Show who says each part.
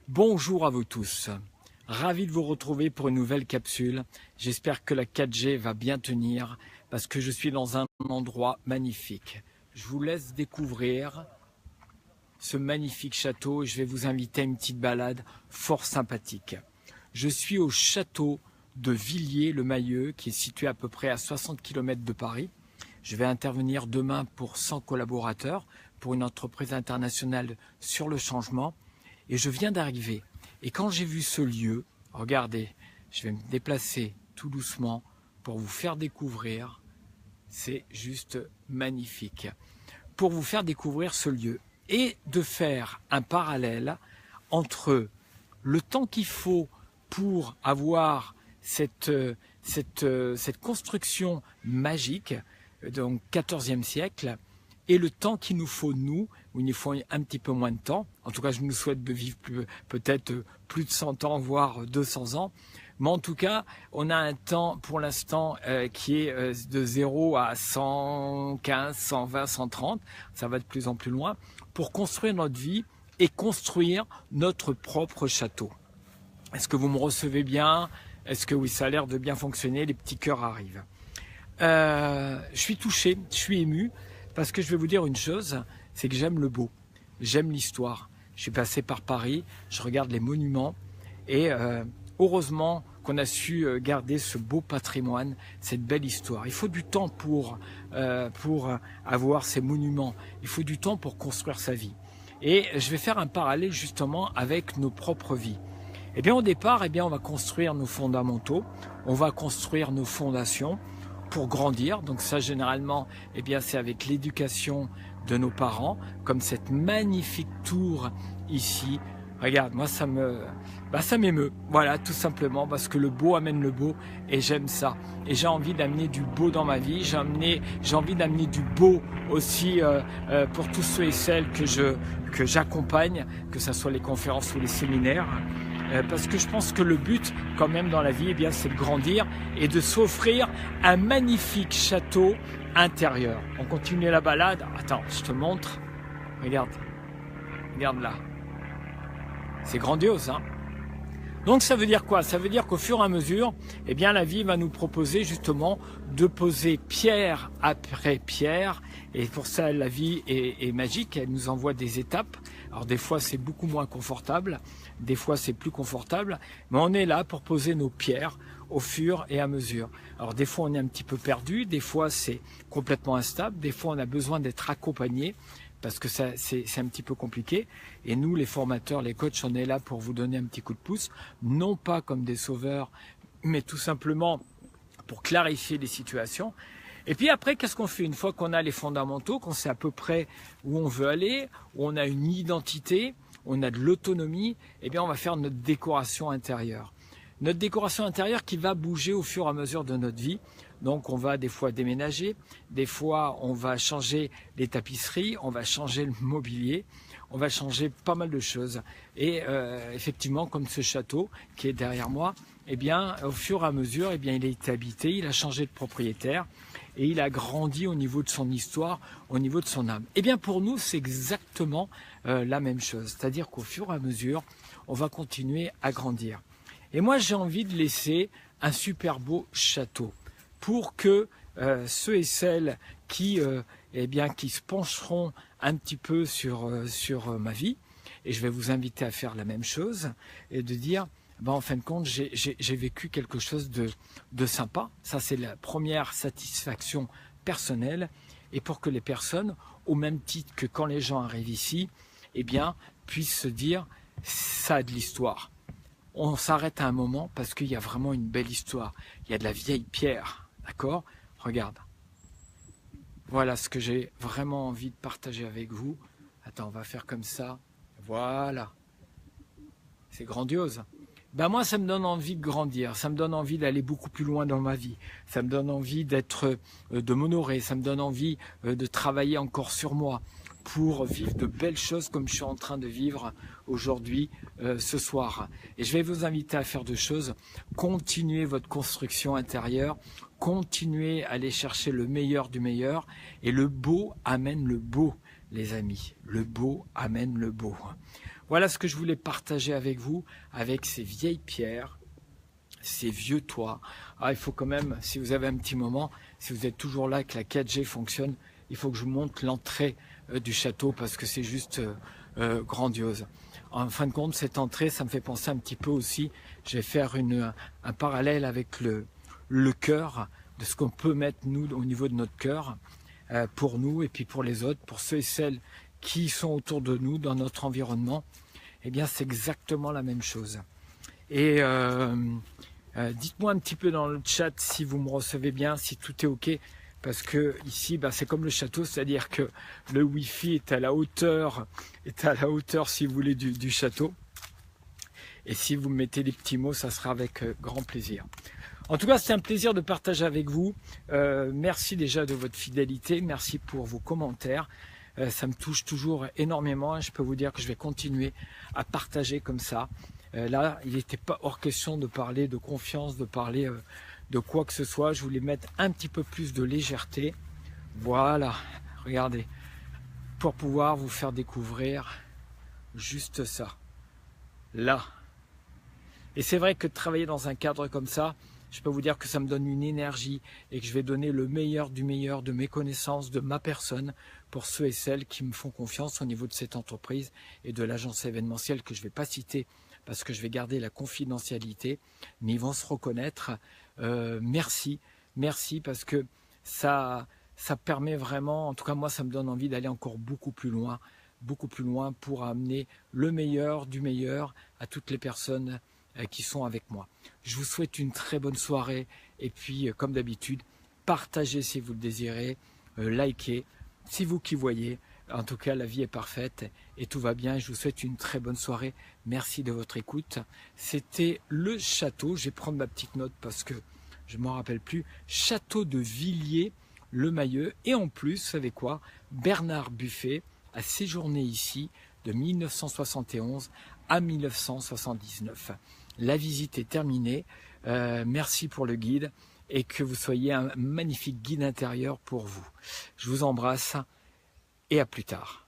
Speaker 1: Bonjour à vous tous, ravi de vous retrouver pour une nouvelle capsule. J'espère que la 4G va bien tenir parce que je suis dans un endroit magnifique. Je vous laisse découvrir ce magnifique château et je vais vous inviter à une petite balade fort sympathique. Je suis au château de Villiers-le-Mahieu qui est situé à peu près à 60 km de Paris. Je vais intervenir demain pour 100 collaborateurs pour une entreprise internationale sur le changement. Et je viens d'arriver. Et quand j'ai vu ce lieu, regardez, je vais me déplacer tout doucement pour vous faire découvrir. C'est juste magnifique. Pour vous faire découvrir ce lieu et de faire un parallèle entre le temps qu'il faut pour avoir cette construction magique, donc 14e siècle, et le temps qu'il nous faut, nous, où il nous faut un petit peu moins de temps. En tout cas, je nous souhaite de vivre peut-être plus de 100 ans, voire 200 ans. Mais en tout cas, on a un temps pour l'instant qui est de 0 à 115, 120, 130. Ça va de plus en plus loin pour construire notre vie et construire notre propre château. Est-ce que vous me recevez bien? Est-ce que oui, ça a l'air de bien fonctionner? Les petits cœurs arrivent. Je suis touché, je suis ému. Parce que je vais vous dire une chose, c'est que j'aime le beau, j'aime l'histoire. Je suis passé par Paris, je regarde les monuments et heureusement qu'on a su garder ce beau patrimoine, cette belle histoire. Il faut du temps pour avoir ces monuments, il faut du temps pour construire sa vie. Et je vais faire un parallèle justement avec nos propres vies. Eh bien au départ, on va construire nos fondamentaux, on va construire nos fondations, pour grandir. Donc ça généralement c'est avec l'éducation de nos parents, comme cette magnifique tour ici. Regarde, moi ça m'émeut, voilà, tout simplement parce que le beau amène le beau et j'aime ça. Et j'ai envie d'amener du beau dans ma vie, j'ai envie d'amener du beau aussi pour tous ceux et celles que j'accompagne, que ce soit les conférences ou les séminaires. Parce que je pense que le but quand même dans la vie, c'est de grandir et de s'offrir un magnifique château intérieur. On continue la balade. Attends, je te montre. Regarde là. C'est grandiose, hein? Donc ça veut dire quoi? Ça veut dire qu'au fur et à mesure, la vie va nous proposer justement de poser pierre après pierre. Et pour ça, la vie est magique, elle nous envoie des étapes. Alors des fois, c'est beaucoup moins confortable, des fois, c'est plus confortable. Mais on est là pour poser nos pierres au fur et à mesure. Alors des fois, on est un petit peu perdu, des fois, c'est complètement instable, des fois, on a besoin d'être accompagné parce que c'est un petit peu compliqué. Et nous, les formateurs, les coachs, on est là pour vous donner un petit coup de pouce, non pas comme des sauveurs, mais tout simplement pour clarifier les situations. Et puis après, qu'est-ce qu'on fait? Une fois qu'on a les fondamentaux, qu'on sait à peu près où on veut aller, où on a une identité, on a de l'autonomie, on va faire notre décoration intérieure. Notre décoration intérieure qui va bouger au fur et à mesure de notre vie. Donc on va des fois déménager, des fois on va changer les tapisseries, on va changer le mobilier, on va changer pas mal de choses. Et effectivement, comme ce château qui est derrière moi, au fur et à mesure, il a été habité, il a changé de propriétaire et il a grandi au niveau de son histoire, au niveau de son âme. Pour nous, c'est exactement la même chose. C'est-à-dire qu'au fur et à mesure, on va continuer à grandir. Et moi, j'ai envie de laisser un super beau château pour que ceux et celles qui se pencheront un petit peu sur ma vie, et je vais vous inviter à faire la même chose, et de dire, en fin de compte, j'ai vécu quelque chose de sympa. Ça, c'est la première satisfaction personnelle, et pour que les personnes, au même titre que quand les gens arrivent ici, puissent se dire, ça a de l'histoire. On s'arrête à un moment parce qu'il y a vraiment une belle histoire. Il y a de la vieille pierre, d'accord? Regarde. Voilà ce que j'ai vraiment envie de partager avec vous. Attends, on va faire comme ça. Voilà. C'est grandiose. Moi, ça me donne envie de grandir. Ça me donne envie d'aller beaucoup plus loin dans ma vie. Ça me donne envie de m'honorer. Ça me donne envie de travailler encore sur moi pour vivre de belles choses comme je suis en train de vivre aujourd'hui, ce soir. Et je vais vous inviter à faire deux choses. Continuez votre construction intérieure, continuez à aller chercher le meilleur du meilleur, et le beau amène le beau, les amis. Le beau amène le beau. Voilà ce que je voulais partager avec vous, avec ces vieilles pierres, ces vieux toits. Ah, il faut quand même, si vous avez un petit moment, si vous êtes toujours là, que la 4G fonctionne, il faut que je vous montre l'entrée du château parce que c'est juste grandiose. En fin de compte, cette entrée, ça me fait penser un petit peu aussi, je vais faire un parallèle avec le cœur, de ce qu'on peut mettre nous au niveau de notre cœur, pour nous et puis pour les autres, pour ceux et celles qui sont autour de nous, dans notre environnement. Eh bien, c'est exactement la même chose. Et dites-moi un petit peu dans le chat si vous me recevez bien, si tout est OK. Parce que ici, c'est comme le château, c'est-à-dire que le Wi-Fi est à la hauteur, si vous voulez, du château. Et si vous me mettez des petits mots, ça sera avec grand plaisir. En tout cas, c'est un plaisir de partager avec vous. Merci déjà de votre fidélité, merci pour vos commentaires. Ça me touche toujours énormément et je peux vous dire que je vais continuer à partager comme ça. Là, il n'était pas hors question de parler de confiance, de parler de quoi que ce soit. Je voulais mettre un petit peu plus de légèreté. Voilà, regardez, pour pouvoir vous faire découvrir juste ça, là. Et c'est vrai que de travailler dans un cadre comme ça, je peux vous dire que ça me donne une énergie et que je vais donner le meilleur du meilleur de mes connaissances, de ma personne, pour ceux et celles qui me font confiance au niveau de cette entreprise et de l'agence événementielle que je ne vais pas citer parce que je vais garder la confidentialité, mais ils vont se reconnaître. Merci parce que ça permet vraiment, en tout cas moi ça me donne envie d'aller encore beaucoup plus loin pour amener le meilleur du meilleur à toutes les personnes qui sont avec moi. Je vous souhaite une très bonne soirée et puis comme d'habitude, partagez si vous le désirez, likez, c'est vous qui voyez. En tout cas, la vie est parfaite et tout va bien. Je vous souhaite une très bonne soirée. Merci de votre écoute. C'était le château. Je vais prendre ma petite note parce que je ne m'en rappelle plus. Château de Villiers-le-Mahieu. Et en plus, vous savez quoi? Bernard Buffet a séjourné ici de 1971 à 1979. La visite est terminée. Merci pour le guide et que vous soyez un magnifique guide intérieur pour vous. Je vous embrasse et à plus tard.